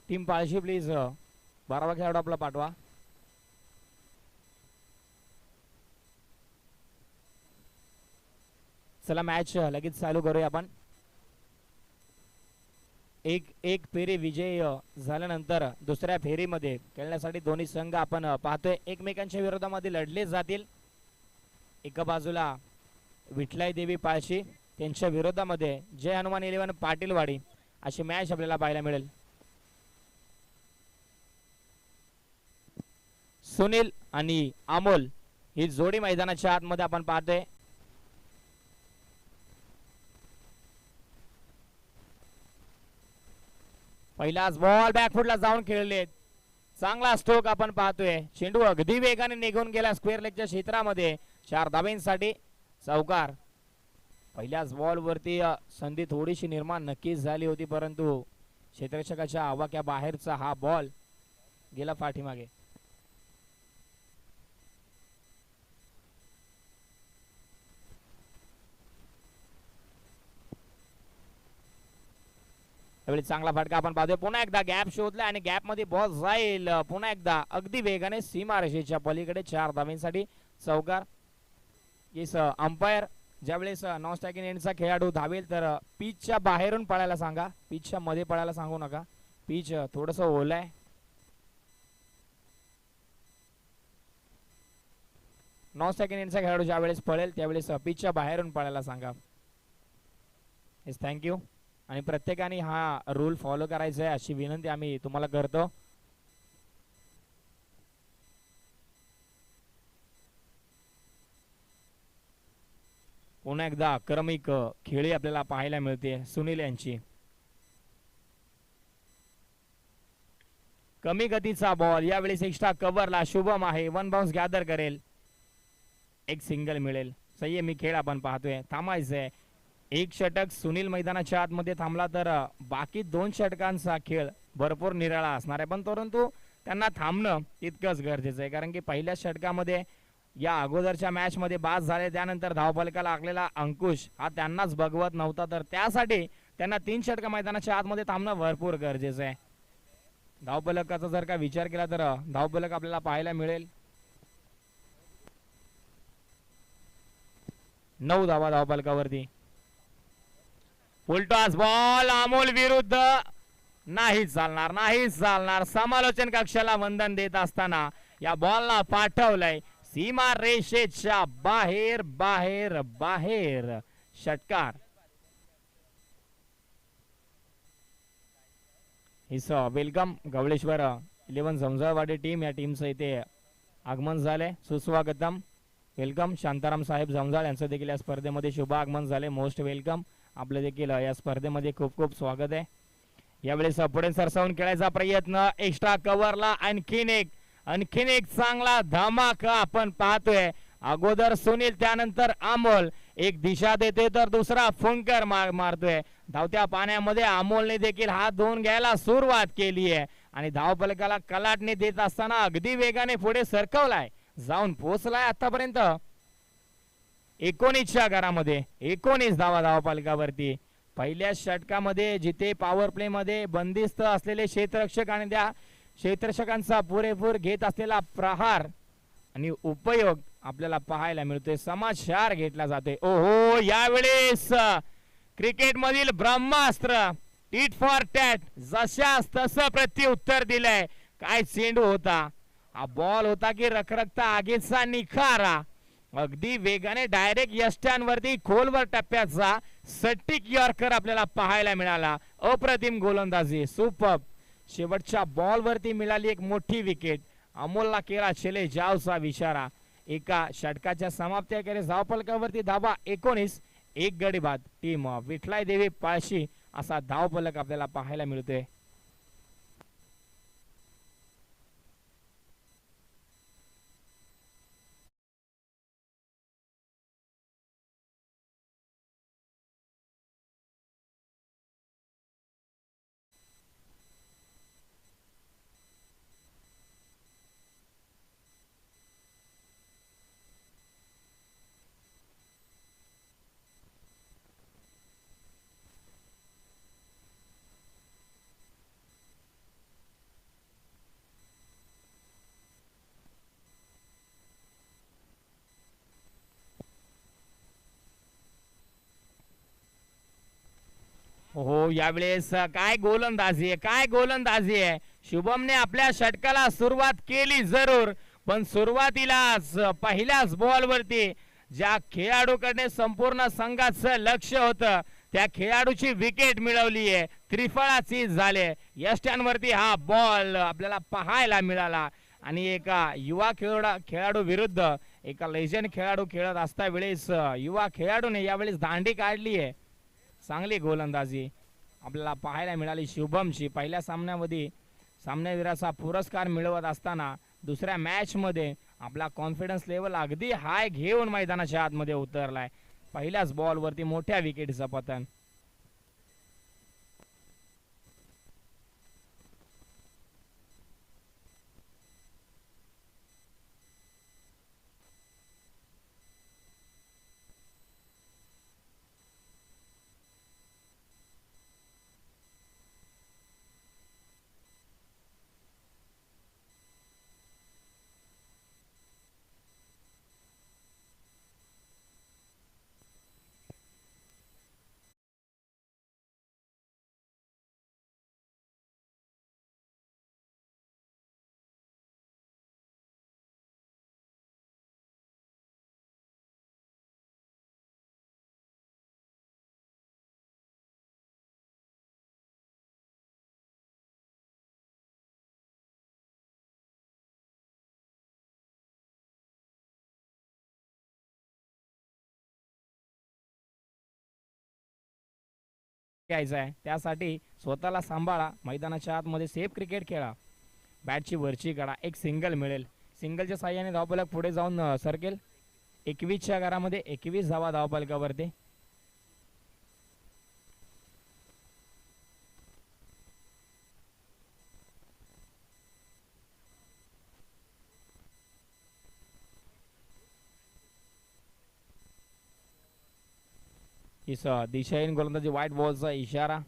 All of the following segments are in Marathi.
टीम पाळशी प्लीज 12वा खेळाडू आपला पाठवा. चला मॅच लगेच चालू करूया आपण. एक फेरी विजय झाल्यानंतर दुसऱ्या फेरीमध्ये खेळण्यासाठी दोन्ही संघ आपण पाहतोय एकमेकांच्या विरोधामध्ये लढले जातील. एका बाजूला विठलाई देवी पाळशी त्यांच्या विरोधामध्ये जय हनुमान 11 पाटीलवाडी अशी मॅच आपल्याला पाहायला मिळेल. सुनील आणि अमोल ही जोडी मैदानाच्या आतमध्ये आपण पाहतोय. पहिलाच बॉल बॅकफुटला जाऊन खेळले. चांगला स्ट्रोक आपण पाहतोय. चेंडू अगदी वेगाने निघून गेला स्क्वेअर लेगच्या क्षेत्रामध्ये. 4 धाब्यांसाठी चौकार. पहिल्याच बॉल वरती संधी थोडीशी निर्माण नक्कीच झाली होती परंतु क्षेत्ररक्षकाच्या आवाक्या बाहेरचा हा बॉल गेला पाठीमागे. त्यावेळी चांगला फटका आपण पाहतोय. पुन्हा एकदा गॅप शोधला आणि गॅप मध्ये बॉल जाईल. पुन्हा एकदा अगदी वेगाने सीमारेषेच्या पलीकडे 4 धाब्यांसाठी चौकार. येस अंपायर ज्यावेळेस नॉन स्ट्रायकिंग एंडचा खेळाडू धावेल तर पिचच्या बाहेरून पळायला सांगा. पिचच्या मध्ये पळायला सांगू नका. पिच थोडस ओलं आहे. नॉन स्ट्रायकिंग एंडचा खेळाडू ज्यावेळेस पळेल त्यावेळेस पिचच्या बाहेरून पळायला सांगा. Yes thank you. आणि प्रत्येकाने हा रूल फॉलो करायचा आहे अशी विनंती आम्ही तुम्हाला करतो. पुन्हा एकदा आक्रमिक खेळी आपल्याला पाहायला मिळते सुनील यांची. कमी गतीचा बॉल यावेळेस एक्स्ट्रा कव्हरला शुभम आहे. 1 बाउन्स गॅदर करेल. एक सिंगल मिळेल. संयमी खेळ आपण पाहतोय. थांबायचंय. एक षटक सुनील मैदानाच्या आतमध्ये थांबला तर बाकी 2 षटकांचा खेळ भरपूर निराळा असणार आहे. पण परंतु त्यांना थांबणं तितकंच गरजेचं आहे कारण की पहिल्या षटकामध्ये या अगोदरच्या मॅच मध्ये बाद झाले त्यानंतर धावफलकाला लागलेला अंकुश हा त्यांनाच बघवत नव्हता तर त्यासाठी त्यांना 3 षटक मैदानाच्या आतमध्ये थांबणं भरपूर गरजेचं आहे. धावफलकाचा जर का विचार केला तर धावफलक आपल्याला पाहायला मिळेल 9 धावा धावफलकावरती. फुलटॉस बॉल अमोल विरुद्ध नाही चालणार. नाही चालणार. समालोचन कक्षाला वंदन देत असताना या बॉलला पाठवलंय सीमा रेषेच्या बाहेर बाहेर बाहेर. षटकार. His welcome Gavaleshwar 11 Samjawadi team. या टीमचं इथे आगमन झाले. सुस्वागतम. वेलकम. शांताराम साहेब जमजाळ यांचं देखील या स्पर्धेमध्ये शुभ आगमन झाले. Most welcome. आपलं देखील या स्पर्धेमध्ये खूप खूप स्वागत आहे. यावेळेस पुढे सरसावून खेळायचा प्रयत्न. एक्स्ट्रा कव्हरला आणखीन एक चांगला धमाका आपण पाहतोय. अगोदर सुनील त्यानंतर अमोल एक दिशा देते तर दुसरा फुंकर मारतोय. धावत्या पाण्यामध्ये अमोलने देखील हात धुवून घ्यायला सुरुवात केली आहे आणि धावफलकाला कलाटणी देत असताना अगदी वेगाने पुढे सरकवलाय. जाऊन पोहोचलाय आतापर्यंत 19च्या घरामध्ये 19 धावा धावफलकावरती. पहिल्या षटकामध्ये जिथे पॉवर प्ले मध्ये बंदिस्त असलेले क्षेत्ररक्षक आणि त्या क्षेत्ररक्षकांचा पुरेपूर घेत असलेला प्रहार आणि उपयोग आपल्याला पाहायला मिळतोय. समाचार घेतला जातोय. ओहो यावेळेस क्रिकेट मधील ब्रह्मास्त्र टीट फॉर टॅट जशास तसं प्रत्युत्तर दिलंय. काय चेंडू होता. हा बॉल होता की रखरखता आगीचा निखारा. अगदी वेगाने डायरेक्ट यष्ट्यांवरती खोलवर टप्प्याचा सटीक यॉर्कर आपल्याला पाहायला मिळाला. अप्रतिम गोलंदाजी. सुपर. शेवटच्या बॉल वरती मिळाली एक मोठी विकेट. अमोलला केला चले जावचा इशारा. एका षटकाच्या समाप्तीखेरीज धावफलकावरती धावा 19. एक गडी बाद. टीम विठलाई देवी पाळशी असा धावफलक आपल्याला पाहायला मिळतोय. हो यावेळेस काय गोलंदाजी आहे, काय गोलंदाजी आहे. शुभमने आपल्या षटकाला सुरुवात केली जरूर, पण सुरुवातीलाच पहिल्याच बॉलवरती ज्या खेळाडूकडे संपूर्ण संघाचं लक्ष होतं त्या खेळाडूची विकेट मिळवली आहे. त्रिफळाची झाले. यष्ट्यांवरती हा बॉल आपल्याला पाहायला मिळाला आणि एका युवा खेळाडू विरुद्ध एका लेजंड खेळाडू खेळत असता वेळेस युवा खेळाडूने यावेळेस दांडी काढली आहे. चांगली गोलंदाजी आपल्याला पाहायला मिळाली शुभमची. पहिल्या सामन्यामध्ये सामनावीराचा पुरस्कार मिळवत असताना दुसऱ्या मॅच मध्ये आपला कॉन्फिडन्स लेवल अगदी हाय घेऊन मैदानाच्या आतमध्ये उतरलाय. पहिल्याच बॉल वरती मोठ्या विकेटचं पतन. घ्यायचा आहे त्यासाठी स्वतःला सांभाळा. मैदानाच्या आतमध्ये सेफ क्रिकेट खेळा. बॅटची वरची काढा. एक सिंगल मिळेल. सिंगलच्या साह्याने धावफलक पुढे जाऊन सरकेल. 21च्या घरामध्ये 21 धावा धावफलकावरती. इस दिशाहीन गोलंदाजी व्हाईट बॉलचा इशारा.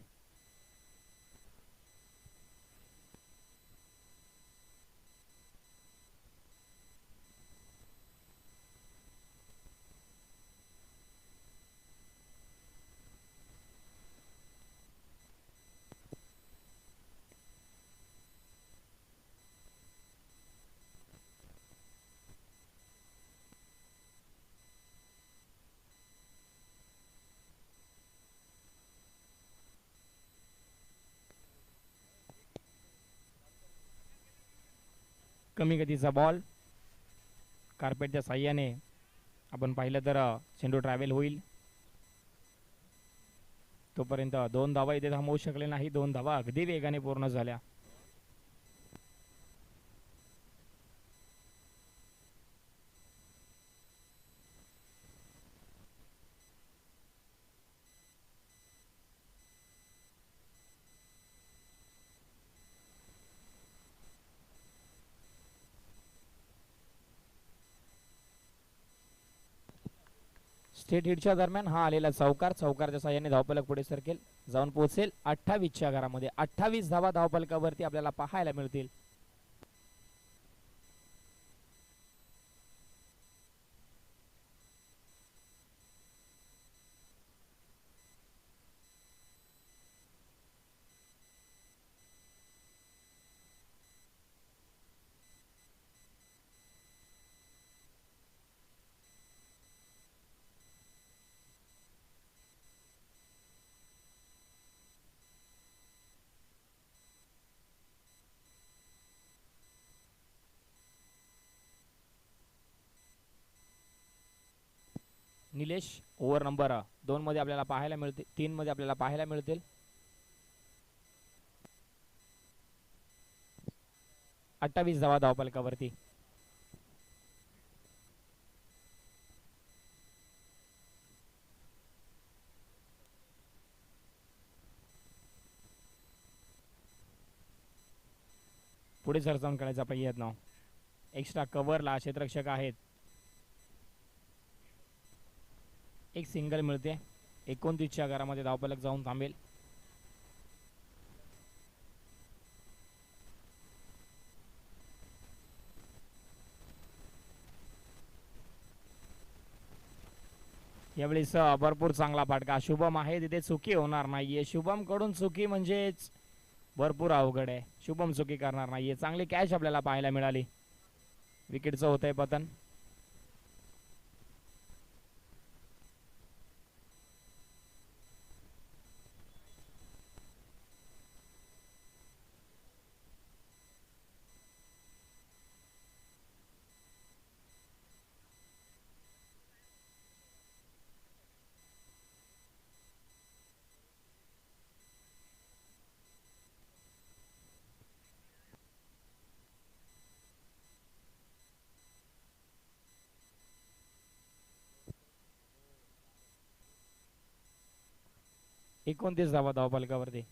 कमी गतीचा बॉल. कार्पेटच्या साह्याने आपण पाहिलं तर चेंडू ट्रॅव्हल होईल. तोपर्यंत 2 धावा इथे थांबवू शकले नाही. 2 धावा अगदी वेगाने पूर्ण झाल्या. स्टेट हिटच्या दरम्यान हा आलेला चौकार. चौकारच्या साह्याने धावफलक पुढे सरकेल. जाऊन पोहोचेल 28च्या घरामध्ये. 28 धावा धावफलकावरती आपल्याला पाहायला मिळतील. निलेश ओव्हर नंबर 2 मध्ये आपल्याला पाहायला मिळते. 3 मध्ये आपल्याला पाहायला मिळतील. अठ्ठावीस धावा धावफलकावरती. पुढे सरसावून खेळायचा प्रयत्न. एक्स्ट्रा कव्हरला क्षेत्ररक्षक आहेत. एक सिंगल मिळते. 29च्या घरामध्ये धावफलक जाऊन थांबेल. यावेळेस भरपूर चांगला फटका. शुभम आहे तिथे, चुकी होणार नाहीये. शुभम कडून चुकी म्हणजेच भरपूर अवघड आहे. शुभम चुकी करणार नाहीये. चांगली कॅच आपल्याला पाहायला मिळाली. विकेटचं होतंय पतन. एकोणतीस धावा धावफलकावरती.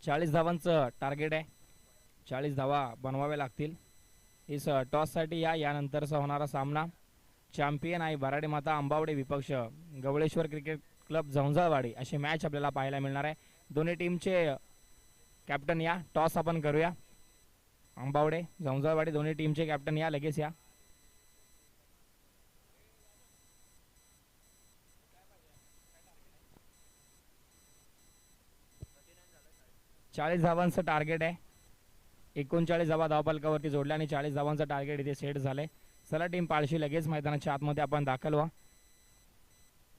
चाळीस धावांचं टार्गेट आहे. 40 धावा बनवाव्या लागतील. इस टॉससाठी यानंतरचा होणारा सामना चॅम्पियन आहे भराडे माता आंबावडे विपक्ष गवळेश्वर क्रिकेट क्लब झंझाळवाडी अशी मॅच आपल्याला पाहायला मिळणार आहे. दोन्ही टीमचे कॅप्टन या. टॉस आपण करूया. आंबावडे झंझाळवाडी दोन्ही टीमचे कॅप्टन या, लगेच या. 40 धावांचं टार्गेट आहे. 39 धावा धावफलकावरती जोडल्या आणि 40 धावांचं टार्गेट इथे सेट झालंय. चला टीम पाळशी लगेच मैदानाच्या आतमध्ये आपण दाखल व्हा.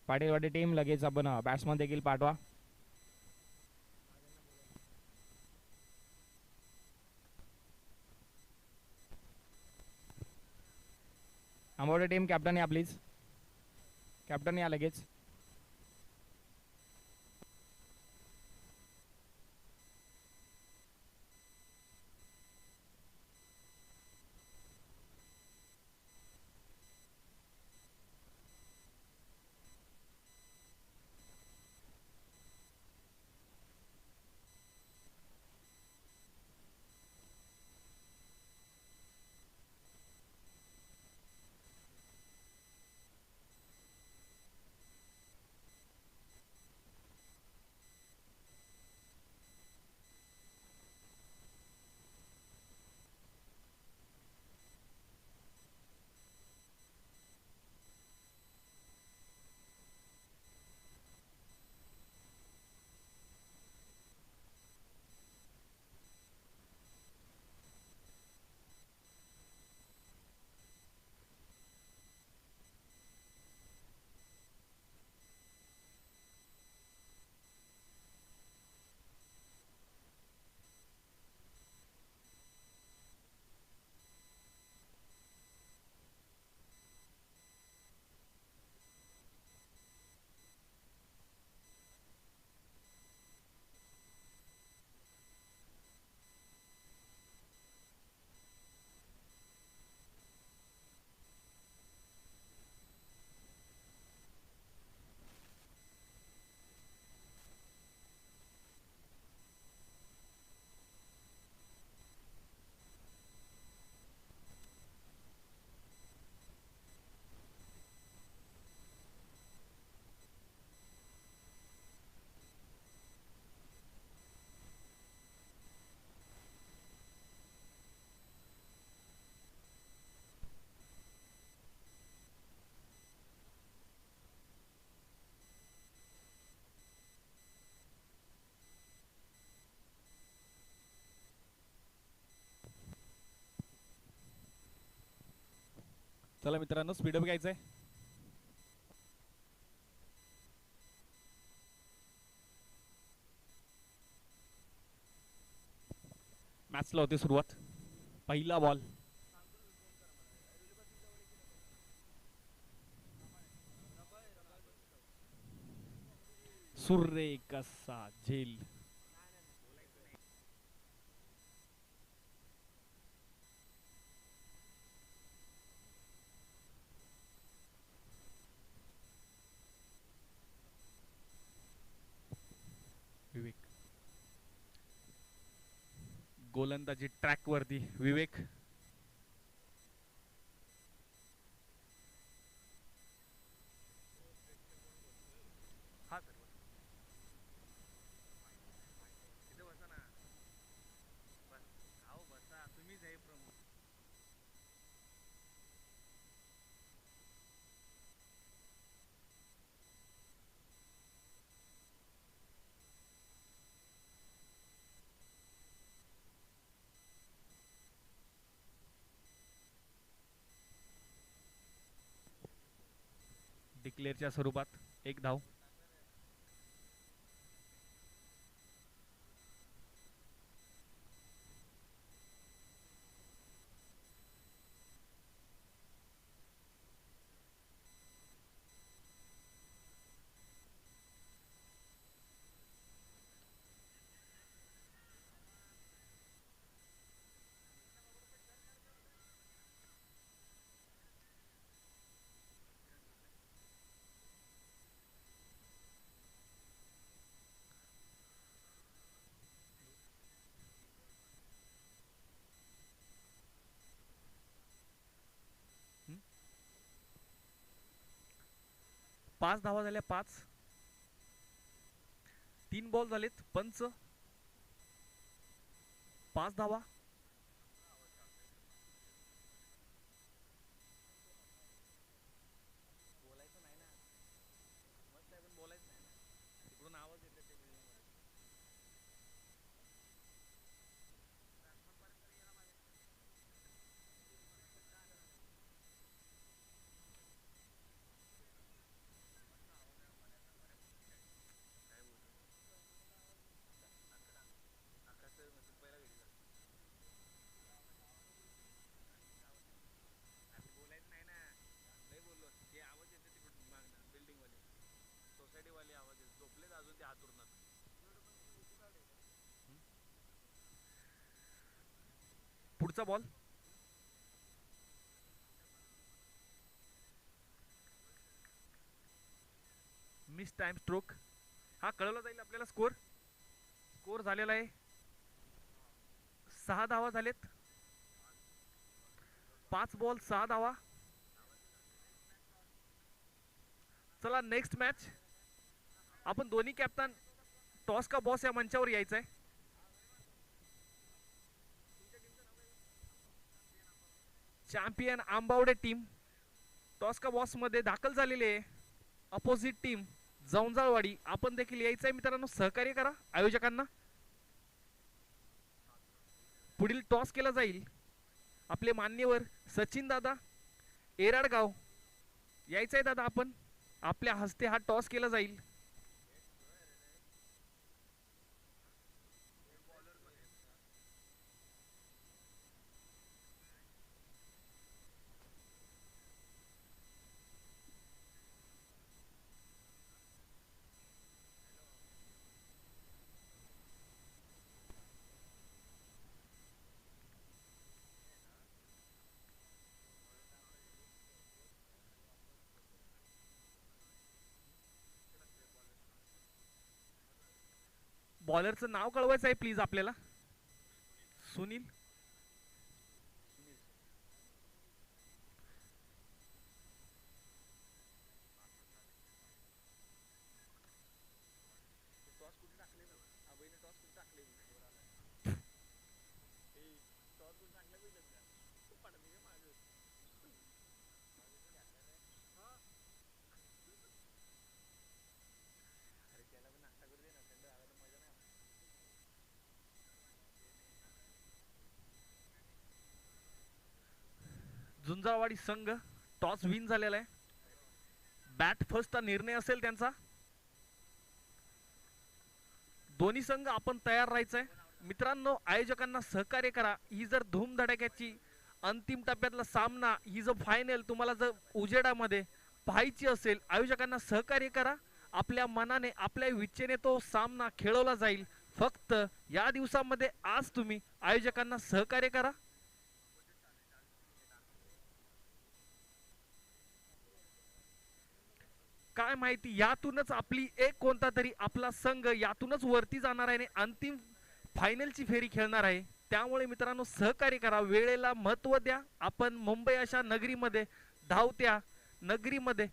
पाटीलवाडी टीम लगेच आपण बॅट्समन देखील पाठवा. आंबवडे टीम कॅप्टन या प्लीज. कॅप्टन या लगेच. चला मित्रांनो, स्पीडअप घ्यायचंय. मॅचला होते सुरुवात. पहिला बॉल. सुर्रे कसा झेल. विवेक. गोलंदाजी ट्रॅक वरती. विवेक. डिक्लेअरच्या स्वरूपात एक धाव. पाच धावा झाल्या. 5. 3 बॉल झालेत. पंच 5 धावा. पुढचा बॉल. Miss time stroke. हा कळवला जाईल आपल्याला. स्कोर स्कोर झालेला आहे 6 धावा झालेत. 5 बॉल 6 धावा. चला नेक्स्ट मॅच. आपण दोन्ही कॅप्टन टॉस का बॉस या मंचावर यायचं आहे. चॅम्पियन आंबावडे टीम टॉस का बॉस मध्ये दाखल झालेली आहे. Opposite team Javanjalwadi. आपण देखील यायचं आहे मित्रांनो. सहकार्य करा आयोजकांना. पुढील टॉस केला जाईल. आपले मान्यवर सचिन दादा एराडगाव यायचं आहे दादा. आपण आपल्या हस्ते हा टॉस केला जाईल. बॉलरचं नाव कळवायचं आहे प्लीज आपल्याला. सुनील. झुंजारवाडी संघ टॉस विन झालेला आहे. बॅट फर्स्टचा निर्णय असेल त्यांचा. दोन्ही संघ आपण तयार राहायचं आहे मित्रांनो. आयोजकांना सहकार्य करा. ही जर धूमधडाक्याची अंतिम टप्प्यातला सामना, ही जर फायनल तुम्हाला जर उजेडामध्ये पाहायची असेल, आयोजकांना सहकार्य करा. आपल्या मनाने आपल्या इच्छेने तो सामना खेळवला जाईल. फक्त या दिवसामध्ये आज तुम्ही आयोजकांना सहकार्य करा. काय माहिती यातूनच आपली एक कोणता तरी आपला संघ यातूनच वरती जाणार आहे आणि अंतिम फायनलची फेरी खेळणार आहे. त्यामुळे मित्रांनो सहकार्य करा. वेळेला महत्त्व द्या. आपण मुंबई अशा नगरीमध्ये, धावत्या नगरीमध्ये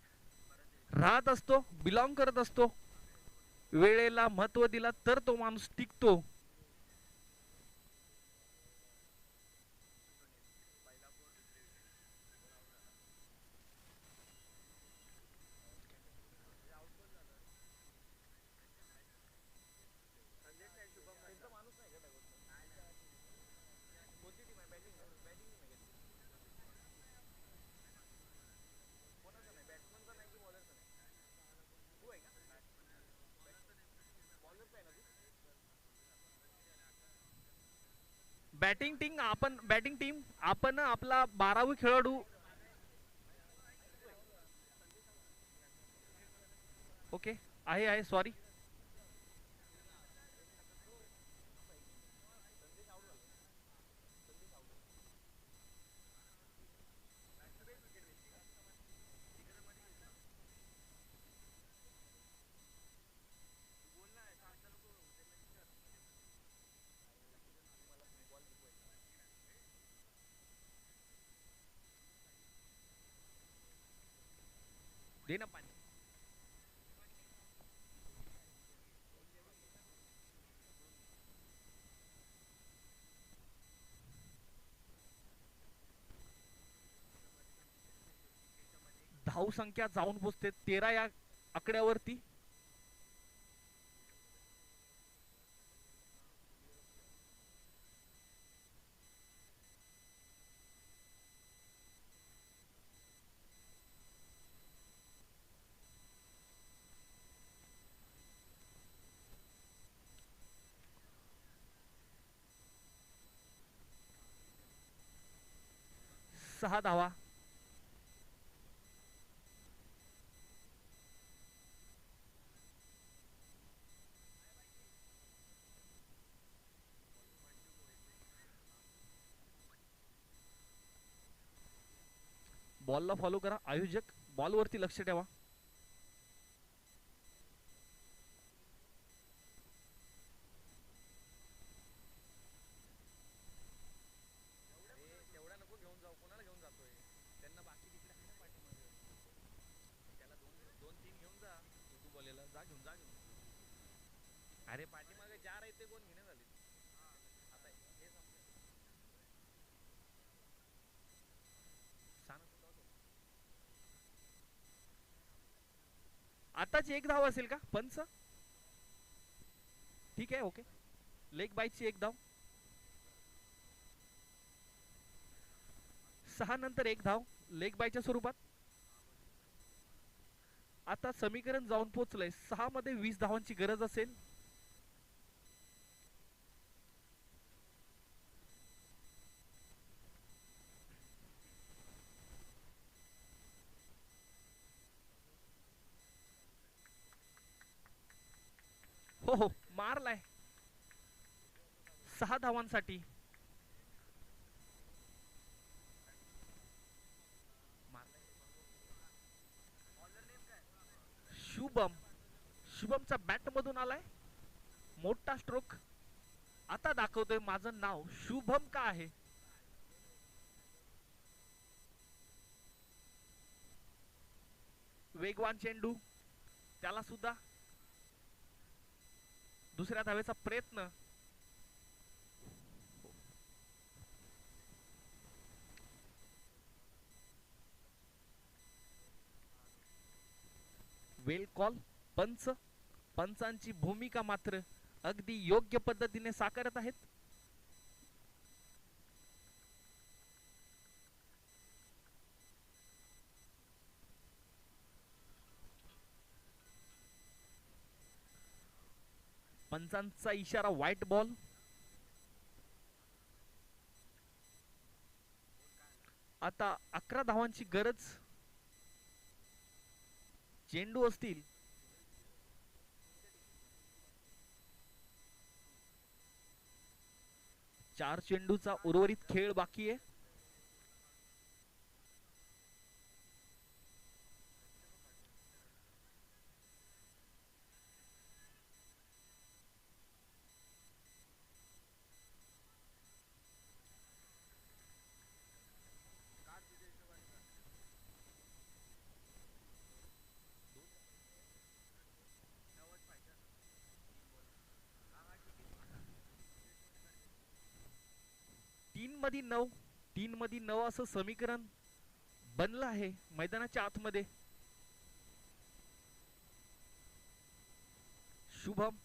राहत असतो, बिलॉंग करत असतो. वेळेला महत्त्व दिला तर तो माणूस टिकतो. बॅटिंग टीम आपण आपला 12वी खेळाडू. ओके आहे सॉरी. दे ना पाणी. धाव संख्या जाऊन पोचते 13 या आकड्यावरती. सहा धावा. बॉलला फॉलो करा. आयोजक बॉलवरती लक्ष ठेवा. अरे पाठीमागे चार आहे ते कोण घेणे झाले. आता हे आताच एक धाव असेल का पंच. ठीक आहे ओके. लेग बाईची एक धाव. 6 नंतर एक धाव लेग बायच्या स्वरूपात. आता समीकरण जाऊन पोहोचलंय 6 मध्ये 20 धावांची गरज असेल. हो हो मारलाय 6 धावांसाठी. शुभमचा बॅट मधून आलाय मोठा स्ट्रोक. आता दाखवतोय माझं नाव शुभम का आहे. वेगवान चेंडू त्याला सुद्धा दुसऱ्या धावेचा प्रयत्न. वेल कॉल. पंचांची भूमिका मात्र अगदी योग्य पद्धतीने साकारत आहेत. पंचांचा इशारा व्हाईट बॉल. आता 11 धावांची गरज. चेंडू असतील 4 चेंडूचा उर्वरित खेळ बाकी आहे. तीन मध्ये 9 असं समीकरण बनलं आहे मैदानाच्या आतमध्ये. शुभम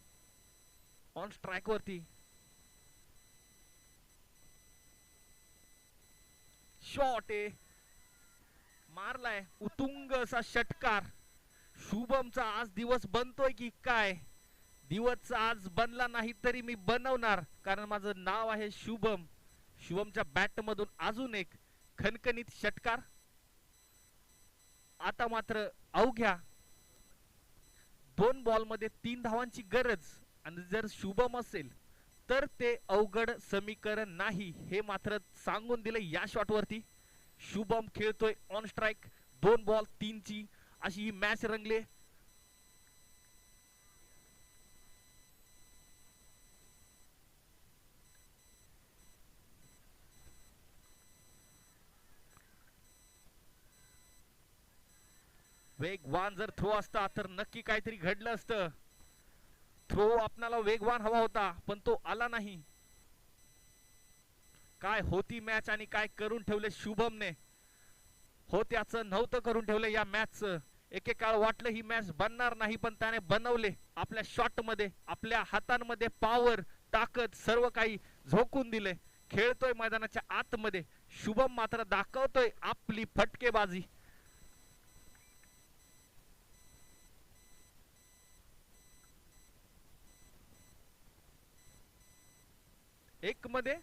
ऑन स्ट्राइक वरती. शॉट आहे मारलाय उतुंग असा षटकार. शुभमचा आज दिवस बनतोय की काय. दिवस आज बनला नाही तरी मी बनवणार कारण माझं नाव आहे शुभम. शुभमच्या बॅट मधून अजून एक खणखणीत षटकार. आता मात्र अवघ्या 2 बॉल मध्ये 3 धावांची गरज. आणि जर शुभम असेल तर ते अवघड समीकरण नाही हे मात्र सांगून दिले या शॉट वरती. शुभम खेळतोय ऑन स्ट्राइक. 2 बॉल 3 ची अशी ही मॅच रंगले. वेगवान जर थ्रो असता तर नक्की काहीतरी घडलं असतं. थ्रो आपल्याला वेगवान हवा होता पण तो आला नाही. काय होती मॅच आणि काय करून ठेवले शुभमने. हो त्याचं नव्हतं करून ठेवलं या मॅचचं. एकेकाळ वाटलं ही मॅच बनणार नाही पण त्याने बनवले. आपल्या शॉट मध्ये आपल्या हातांमध्ये पॉवर ताकद सर्व काही झोकून दिले. खेळतोय मैदानाच्या आतमध्ये. शुभम मात्र दाखवतोय आपली फटकेबाजी. एक मध्ये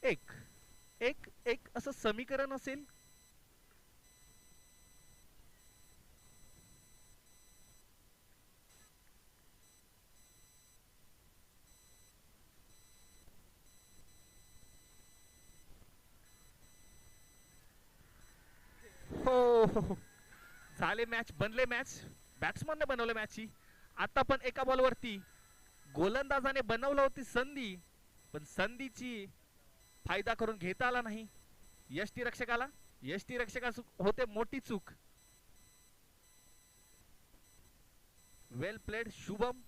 एक एक एक असं समीकरण असेल. झाले मॅच, बनले मॅच. बॅट्समनने बनवलं मॅचची. आता पण एका बॉलवरती गोलंदाजाने बनवलं होती संधी, पण संधीची फायदा करून घेता आला नाही यष्टीरक्षकाला. यष्टीरक्षका होते मोठी चूक. वेल प्लेड शुभम.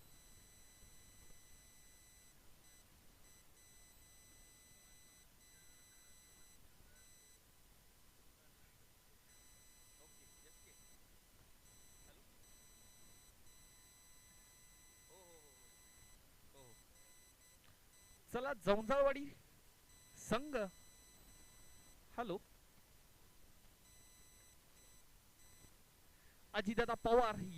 चला जौंजाळवाडी संघ. हॅलो अजितदादा पवार